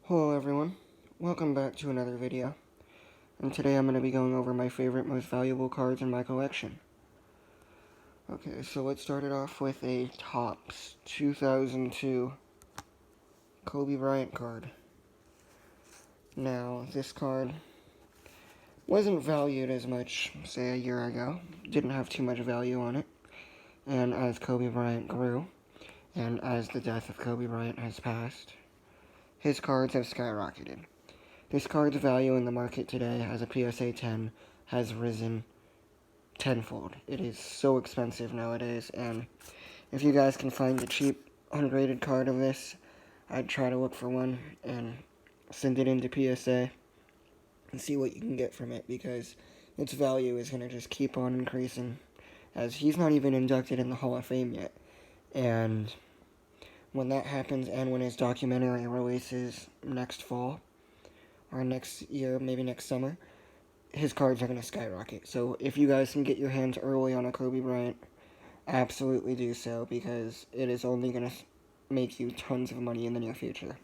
Hello everyone, welcome back to another video, and today I'm going to be going over my favorite, most valuable cards in my collection. Okay, so let's start it off with a Topps 2002 Kobe Bryant card. Now, this card wasn't valued as much, say, a year ago, didn't have too much value on it, and as Kobe Bryant grew, and as the death of Kobe Bryant has passed, his cards have skyrocketed. This card's value in the market today as a PSA 10 has risen tenfold. It is so expensive nowadays, and if you guys can find a cheap, ungraded card of this, I'd try to look for one and send it into PSA and see what you can get from it, because its value is going to just keep on increasing, as he's not even inducted in the Hall of Fame yet. And when that happens, and when his documentary releases next fall, or next year, maybe next summer, his cards are going to skyrocket. So if you guys can get your hands early on a Kobe Bryant, absolutely do so, because it is only going to make you tons of money in the near future.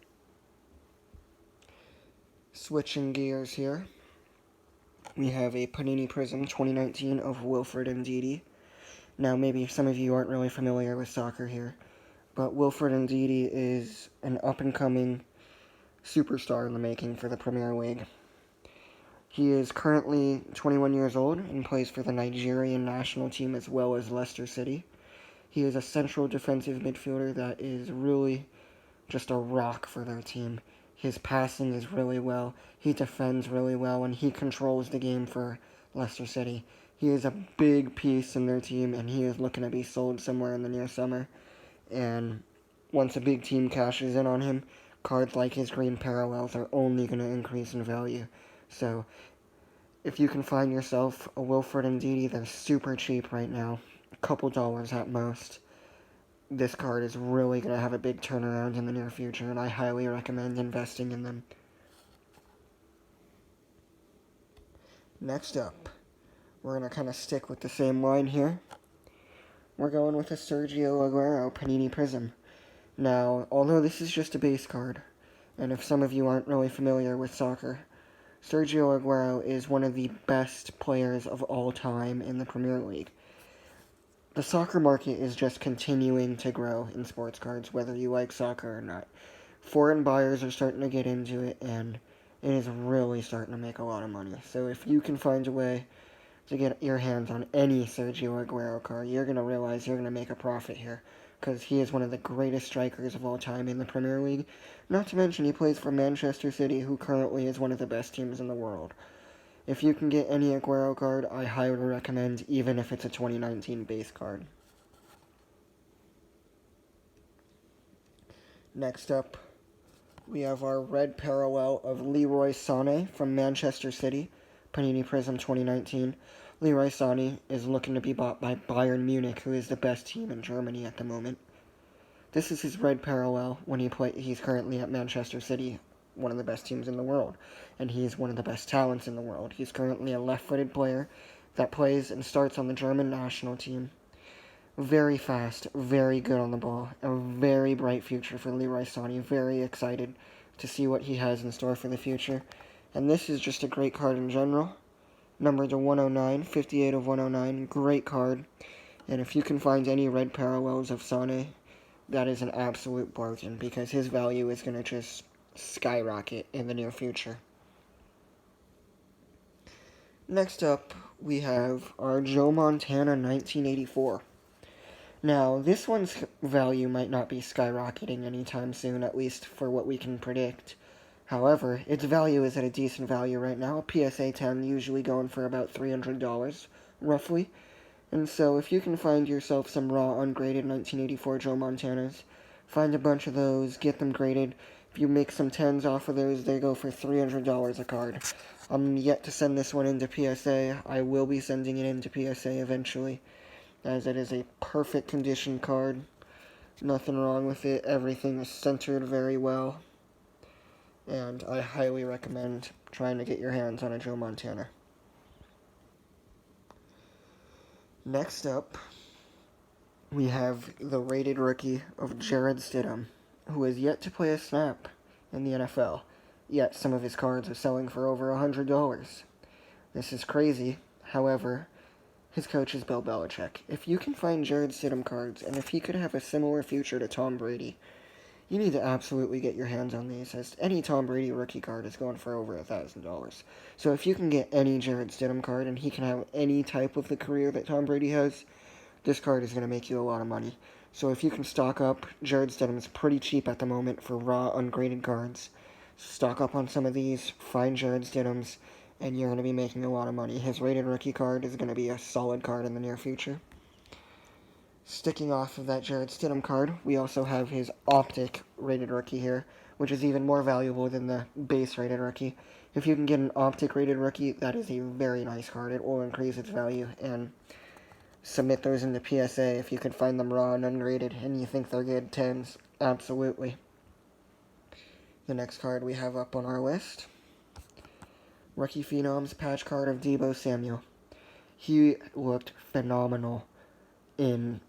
Switching gears here, we have a Panini Prism 2019 of Wilfred Ndidi. Now, maybe some of you aren't really familiar with soccer here, but Wilfred Ndidi is an up-and-coming superstar in the making for the Premier League. He is currently 21 years old and plays for the Nigerian national team as well as Leicester City. He is a central defensive midfielder that is really just a rock for their team. His passing is really well, he defends really well, and he controls the game for Leicester City. He is a big piece in their team, and he is looking to be sold somewhere in the near summer. And once a big team cashes in on him, cards like his green parallels are only going to increase in value. So, if you can find yourself a Wilfred Ndidi that's super cheap right now, a couple dollars at most, this card is really going to have a big turnaround in the near future, and I highly recommend investing in them. Next up, we're going to kind of stick with the same line here. We're going with a Sergio Aguero Panini Prism. Now, although this is just a base card, and if some of you aren't really familiar with soccer, Sergio Aguero is one of the best players of all time in the Premier League. The soccer market is just continuing to grow in sports cards, whether you like soccer or not. Foreign buyers are starting to get into it, and it is really starting to make a lot of money. So if you can find a way to get your hands on any Sergio Aguero card, you're going to realize you're going to make a profit here, because he is one of the greatest strikers of all time in the Premier League. Not to mention he plays for Manchester City, who currently is one of the best teams in the world. If you can get any Aguero card, I highly recommend, even if it's a 2019 base card. Next up, we have our red parallel of Leroy Sané from Manchester City, Panini Prism 2019. Leroy Sané is looking to be bought by Bayern Munich, who is the best team in Germany at the moment. This is his red parallel when he's currently at Manchester City, one of the best teams in the world, and he's one of the best talents in the world. He's currently a left-footed player that plays and starts on the German national team. Very fast, very good on the ball, a very bright future for Leroy Sané. Very excited to see what he has in store for the future. And this is just a great card in general. Number to 109, 58 of 109, great card. And if you can find any red parallels of Sané, that is an absolute bargain, because his value is going to just skyrocket in the near future. Next up, we have our Joe Montana 1984. Now, this one's value might not be skyrocketing anytime soon, at least for what we can predict. However, its value is at a decent value right now. A PSA 10 usually going for about $300, roughly. And so, if you can find yourself some raw, ungraded 1984 Joe Montanas, find a bunch of those, get them graded. If you make some 10s off of those, they go for $300 a card. I'm yet to send this one into PSA. I will be sending it into PSA eventually, as it is a perfect condition card. Nothing wrong with it. Everything is centered very well. And I highly recommend trying to get your hands on a Joe Montana. Next up, we have the rated rookie of Jared Stidham, who has yet to play a snap in the NFL. yet some of his cards are selling for over $100. This is crazy. However, his coach is Bill Belichick. If you can find Jarrett Stidham cards, and if he could have a similar future to Tom Brady, you need to absolutely get your hands on these, as any Tom Brady rookie card is going for over $1,000. So if you can get any Jarrett Stidham card, and he can have any type of the career that Tom Brady has, this card is going to make you a lot of money. So if you can stock up, Jarrett Stidham's pretty cheap at the moment for raw, ungraded cards. Stock up on some of these, find Jarrett Stidham's, and you're going to be making a lot of money. His rated rookie card is going to be a solid card in the near future. Sticking off of that Jarrett Stidham card, we also have his optic rated rookie here, which is even more valuable than the base rated rookie. If you can get an optic rated rookie, that is a very nice card. It will increase its value, and submit those into PSA if you can find them raw and ungraded and you think they're good 10s. Absolutely. The next card we have up on our list, Rookie Phenoms patch card of Deebo Samuel. He looked phenomenal in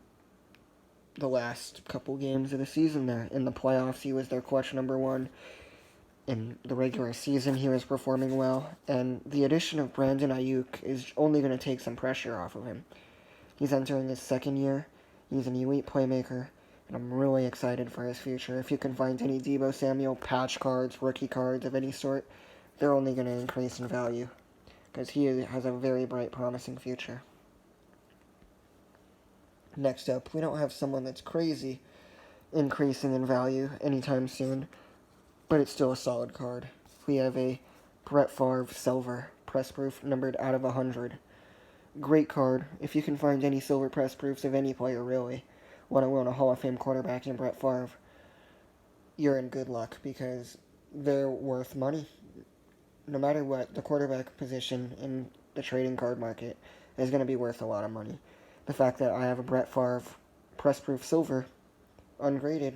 the last couple games of the season there. In the playoffs, he was their clutch number one. In the regular season, he was performing well. And the addition of Brandon Ayuk is only going to take some pressure off of him. He's entering his second year. He's an elite playmaker. And I'm really excited for his future. If you can find any Deebo Samuel patch cards, rookie cards of any sort, they're only going to increase in value, because he has a very bright, promising future. Next up, we don't have someone that's crazy increasing in value anytime soon, but it's still a solid card. We have a Brett Favre Silver, press proof, numbered out of 100. Great card. If you can find any silver press proofs of any player, really, let alone a Hall of Fame quarterback in Brett Favre, you're in good luck, because they're worth money. No matter what, the quarterback position in the trading card market is going to be worth a lot of money. The fact that I have a Brett Favre press proof silver, ungraded,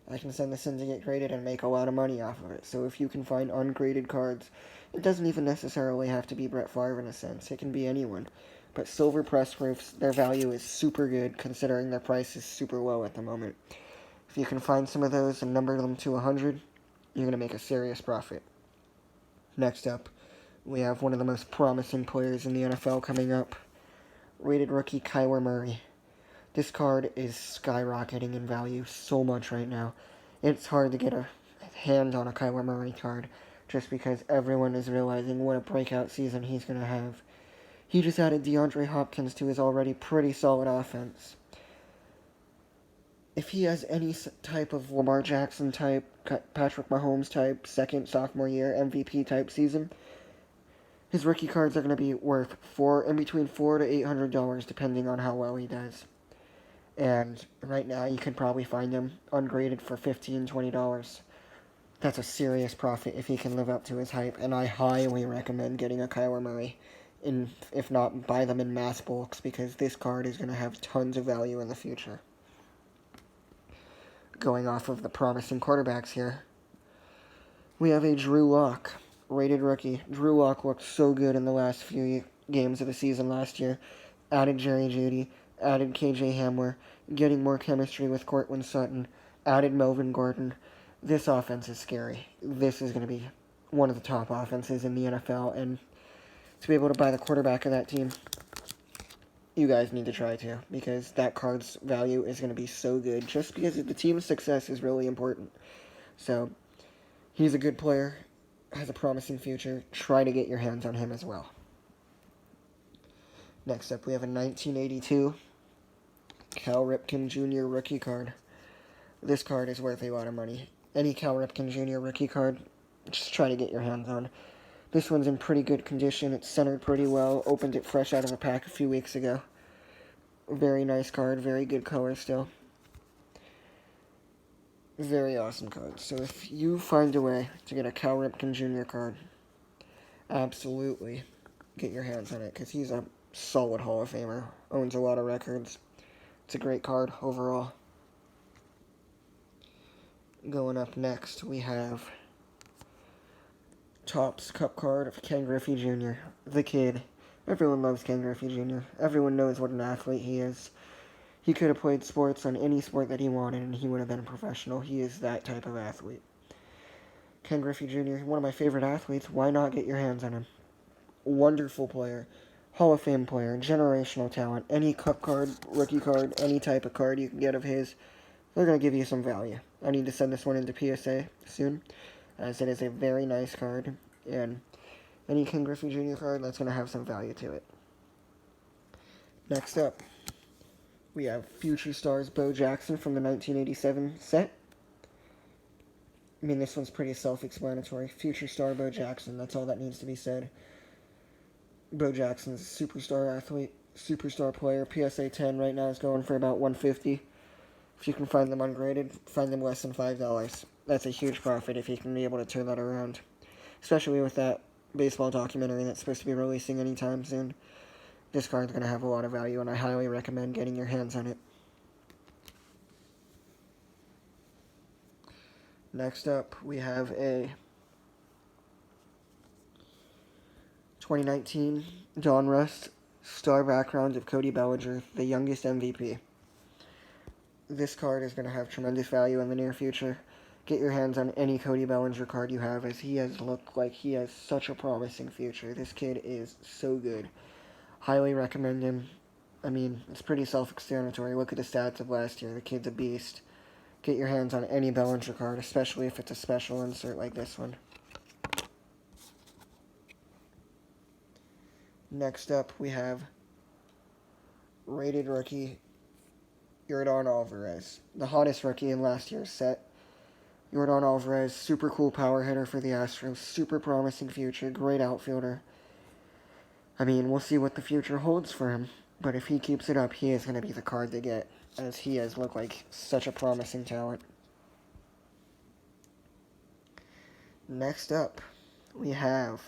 I can send this in to get graded and make a lot of money off of it. So if you can find ungraded cards, it doesn't even necessarily have to be Brett Favre in a sense. It can be anyone. But silver press proofs, their value is super good considering their price is super low at the moment. If you can find some of those and number them to 100, you're going to make a serious profit. Next up, we have one of the most promising players in the NFL coming up, rated rookie Kyler Murray. This card is skyrocketing in value so much right now. It's hard to get a hand on a Kyler Murray card just because everyone is realizing what a breakout season he's going to have. He just added DeAndre Hopkins to his already pretty solid offense. If he has any type of Lamar Jackson type, Patrick Mahomes type, second sophomore year MVP type season, his rookie cards are going to be worth in between $400 to $800 depending on how well he does. And right now you can probably find him ungraded for $15, $20. That's a serious profit if he can live up to his hype, and I highly recommend getting a Kyler Murray, if not buy them in mass bulks, because this card is going to have tons of value in the future. Going off of the promising quarterbacks here, we have a Drew Lock, rated rookie. Drew Lock looked so good in the last few games of the season last year. Added Jerry Jeudy, added KJ Hamler, getting more chemistry with Courtland Sutton, added Melvin Gordon. This offense is scary. This is going to be one of the top offenses in the NFL, and to be able to buy the quarterback of that team, you guys need to try to, because that card's value is going to be so good, just because the team's success is really important. So, he's a good player, has a promising future. Try to get your hands on him as well. Next up, we have a 1982 Cal Ripken Jr. rookie card. This card is worth a lot of money. Any Cal Ripken Jr. rookie card, just try to get your hands on. This one's in pretty good condition. It's centered pretty well. Opened it fresh out of a pack a few weeks ago. Very nice card. Very good color still. Very awesome card. So if you find a way to get a Cal Ripken Jr. card, absolutely get your hands on it, because he's a solid Hall of Famer. Owns a lot of records. It's a great card overall. Going up next, we have Topps Cup card of Ken Griffey Jr., the kid. Everyone loves Ken Griffey Jr. Everyone knows what an athlete he is. He could have played sports on any sport that he wanted, and he would have been a professional. He is that type of athlete. Ken Griffey Jr., one of my favorite athletes. Why not get your hands on him? Wonderful player. Hall of Fame player. Generational talent. Any cup card, rookie card, any type of card you can get of his, they're going to give you some value. I need to send this one into PSA soon, as it is a very nice card. And any Ken Griffey Jr. card, that's going to have some value to it. Next up, we have Future Stars Bo Jackson from the 1987 set. I mean, this one's pretty self-explanatory. Future star Bo Jackson, that's all that needs to be said. Bo Jackson's a superstar athlete, superstar player. PSA 10 right now is going for about $150. If you can find them ungraded, find them less than $5. That's a huge profit if you can be able to turn that around. Especially with that baseball documentary that's supposed to be releasing anytime soon. This card's going to have a lot of value, and I highly recommend getting your hands on it. Next up, we have a 2019 Donruss Star Background of Cody Bellinger, the youngest MVP. This card is going to have tremendous value in the near future. Get your hands on any Cody Bellinger card you have, as he has looked like he has such a promising future. This kid is so good. Highly recommend him. I mean, it's pretty self-explanatory. Look at the stats of last year. The kid's a beast. Get your hands on any Bellinger card, especially if it's a special insert like this one. Next up, we have rated rookie Yordan Alvarez, the hottest rookie in last year's set. Yordan Alvarez, super cool power hitter for the Astros, super promising future, great outfielder. I mean, we'll see what the future holds for him, but if he keeps it up, he is going to be the card to get, as he has looked like such a promising talent. Next up, we have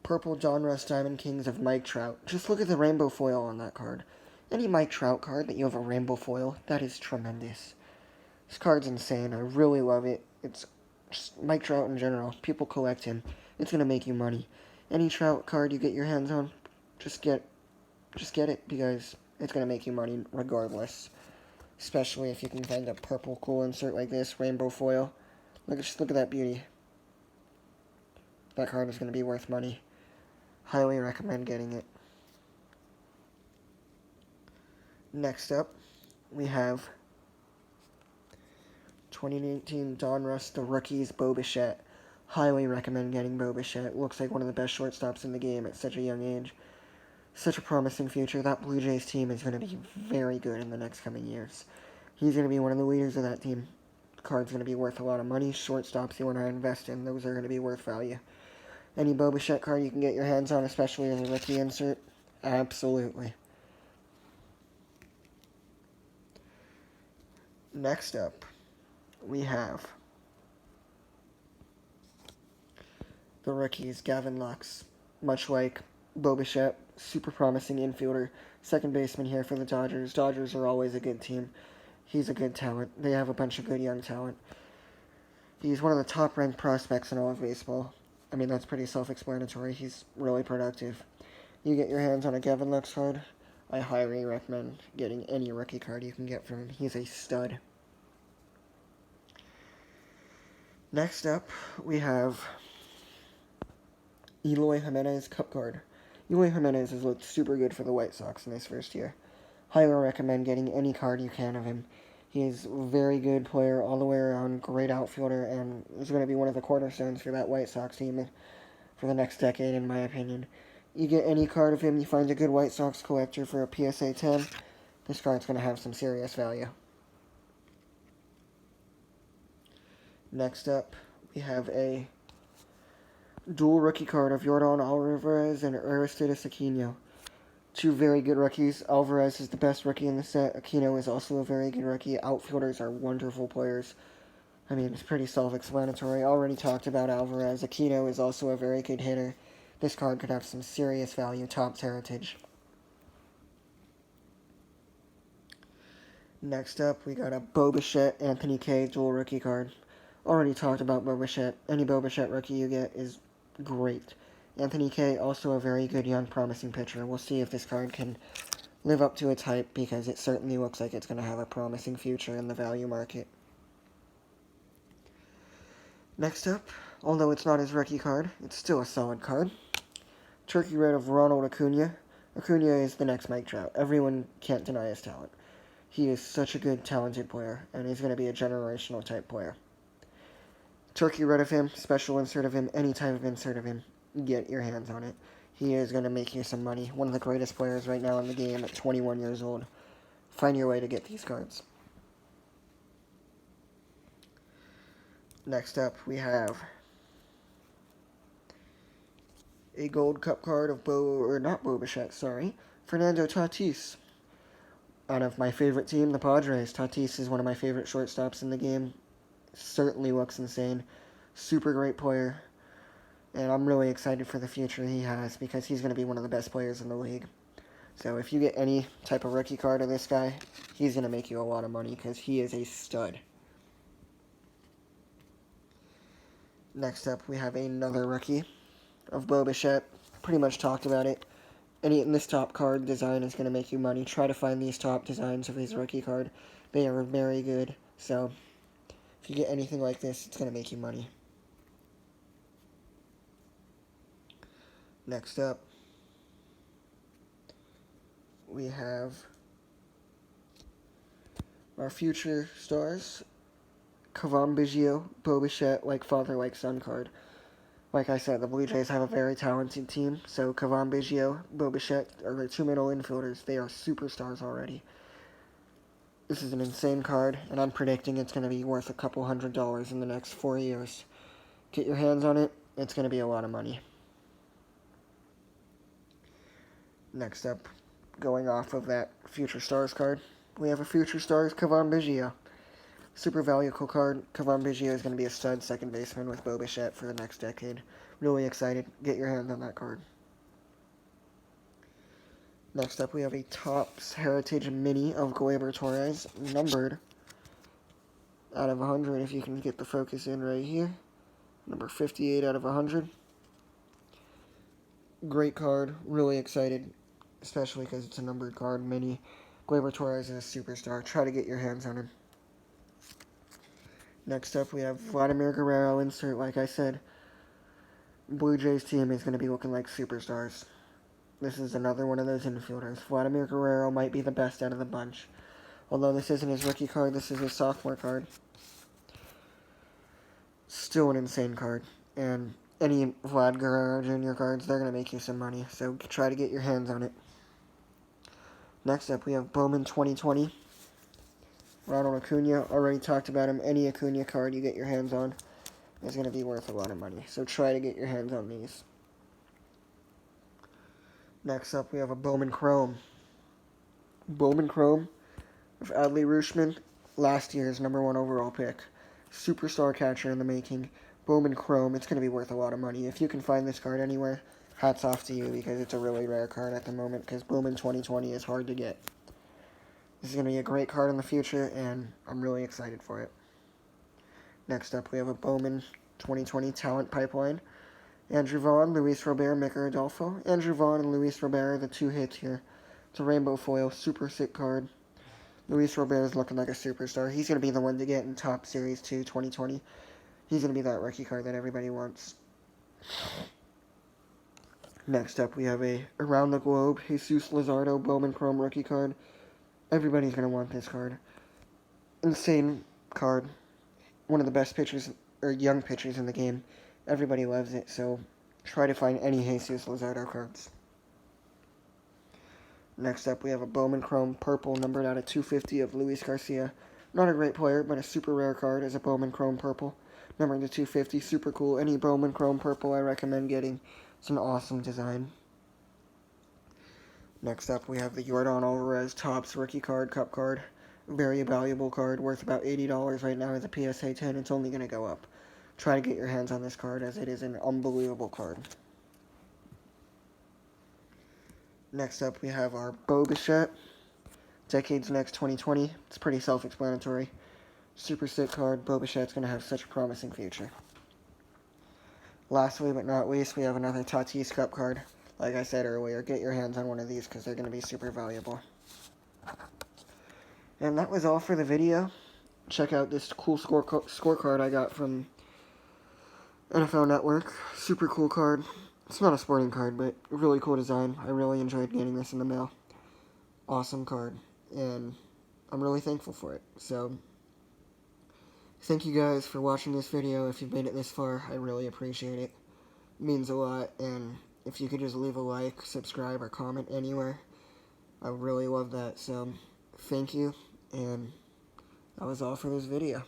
Purple Donruss Diamond Kings of Mike Trout. Just look at the rainbow foil on that card. Any Mike Trout card that you have a rainbow foil, that is tremendous. This card's insane. I really love it. It's just Mike Trout in general. People collect him. It's going to make you money. Any Trout card you get your hands on, just get it, because it's going to make you money regardless. Especially if you can find a purple cool insert like this, rainbow foil. Just look at that beauty. That card is going to be worth money. Highly recommend getting it. Next up, we have 2018 Donruss, the rookies, Bo Bichette. Highly recommend getting Bo Bichette. Looks like one of the best shortstops in the game at such a young age. Such a promising future. That Blue Jays team is going to be very good in the next coming years. He's going to be one of the leaders of that team. The card's going to be worth a lot of money. Shortstops you want to invest in, those are going to be worth value. Any Bo Bichette card you can get your hands on, especially as a rookie insert, absolutely. Next up, we have the rookies, Gavin Lux. Much like Bo Bichette, super promising infielder, second baseman here for the Dodgers. Dodgers are always a good team. He's a good talent. They have a bunch of good young talent. He's one of the top-ranked prospects in all of baseball. I mean, that's pretty self-explanatory. He's really productive. You get your hands on a Gavin Lux card, I highly recommend getting any rookie card you can get from him. He's a stud. Next up, we have Eloy Jimenez Cup card. Eloy Jimenez has looked super good for the White Sox in his first year. Highly recommend getting any card you can of him. He's a very good player all the way around, great outfielder, and is going to be one of the cornerstones for that White Sox team for the next decade, in my opinion. You get any card of him, you find a good White Sox collector for a PSA 10, this card's going to have some serious value. Next up, we have a dual rookie card of Yordan Alvarez and Aristides Aquino. Two very good rookies. Alvarez is the best rookie in the set. Aquino is also a very good rookie. Outfielders are wonderful players. I mean, it's pretty self-explanatory. I already talked about Alvarez. Aquino is also a very good hitter. This card could have some serious value. Topps Heritage. Next up, we got a Bo Bichette Anthony Kay dual rookie card. Already talked about Bo Bichette. Any Bo Bichette rookie you get is great. Anthony Kay, also a very good young promising pitcher. We'll see if this card can live up to its hype, because it certainly looks like it's going to have a promising future in the value market. Next up, although it's not his rookie card, it's still a solid card. Turkey red of Ronald Acuna. Acuna is the next Mike Trout. Everyone can't deny his talent. He is such a good, talented player, and he's going to be a generational type player. Turkey red of him, special insert of him, any type of insert of him, get your hands on it. He is going to make you some money. One of the greatest players right now in the game at 21 years old. Find your way to get these cards. Next up, we have a gold cup card of Fernando Tatis. Out of my favorite team, the Padres, Tatis is one of my favorite shortstops in the game. Certainly looks insane. Super great player. And I'm really excited for the future he has because he's going to be one of the best players in the league. So if you get any type of rookie card of this guy, he's going to make you a lot of money because he is a stud. Next up, we have another rookie of Bo Bichette. Pretty much talked about it. In this top card design is going to make you money. Try to find these top designs of his rookie card. They are very good. So if you get anything like this, it's going to make you money. Next up, we have our future stars. Cavan Biggio, Bo Bichette, like father, like son card. Like I said, the Blue Jays have a very talented team, so Cavan Biggio, Bo Bichette are their two middle infielders. They are superstars already. This is an insane card, and I'm predicting it's going to be worth a couple $100 in the next 4 years. Get your hands on it, it's going to be a lot of money. Next up, going off of that Future Stars card, we have a Future Stars Cavan Biggio. Super valuable card. Cavan Biggio is going to be a stud second baseman with Bo Bichette for the next decade. Really excited. Get your hands on that card. Next up, we have a Topps Heritage Mini of Gleyber Torres, numbered out of 100, if you can get the focus in right here. Number 58 out of 100. Great card. Really excited, especially because it's a numbered card. Mini. Gleyber Torres is a superstar. Try to get your hands on him. Next up, we have Vladimir Guerrero insert. Like I said, Blue Jays team is going to be looking like superstars. This is another one of those infielders. Vladimir Guerrero might be the best out of the bunch. Although this isn't his rookie card, this is his sophomore card. Still an insane card. And any Vlad Guerrero Jr. cards, they're going to make you some money. So try to get your hands on it. Next up, we have Bowman 2020. Ronald Acuna, already talked about him. Any Acuna card you get your hands on is going to be worth a lot of money. So try to get your hands on these. Next up, we have a Bowman Chrome. Bowman Chrome of Adley Rutschman, last year's #1 overall pick. Superstar catcher in the making. Bowman Chrome, it's going to be worth a lot of money. If you can find this card anywhere, hats off to you because it's a really rare card at the moment because Bowman 2020 is hard to get. This is going to be a great card in the future, and I'm really excited for it. Next up, we have a Bowman 2020 Talent Pipeline. Andrew Vaughn, Luis Robert, Micker Adolfo. Andrew Vaughn and Luis Robert are the two hits here. It's a rainbow foil, super sick card. Luis Robert is looking like a superstar. He's going to be the one to get in Top Series 2 2020. He's going to be that rookie card that everybody wants. Next up, we have a Around the Globe Jesus Luzardo Bowman Chrome rookie card. Everybody's going to want this card. Insane card. One of the best pitchers, or young pitchers in the game. Everybody loves it, so try to find any Jesus Luzardo cards. Next up, we have a Bowman Chrome Purple, numbered out of 250 of Luis Garcia. Not a great player, but a super rare card is a Bowman Chrome Purple. Numbered to 250, super cool. Any Bowman Chrome Purple I recommend getting. It's an awesome design. Next up, we have the Yordan Alvarez Topps Rookie Card, Cup card. Very valuable card, worth about $80 right now as a PSA 10. It's only going to go up. Try to get your hands on this card as it is an unbelievable card. Next up, we have our Bo Bichette, Decades Next 2020. It's pretty self-explanatory. Super sick card. Bo Bichette's going to have such a promising future. Lastly but not least, we have another Tatis Cup card. Like I said earlier, get your hands on one of these because they're going to be super valuable. And that was all for the video. Check out this cool scorecard I got from NFL Network. Super cool card. It's not a sporting card, but really cool design. I really enjoyed getting this in the mail. Awesome card. And I'm really thankful for it. So, thank you guys for watching this video. If you've made it this far, I really appreciate it. It means a lot. And if you could just leave a like, subscribe, or comment anywhere, I would really love that. So, thank you. And that was all for this video.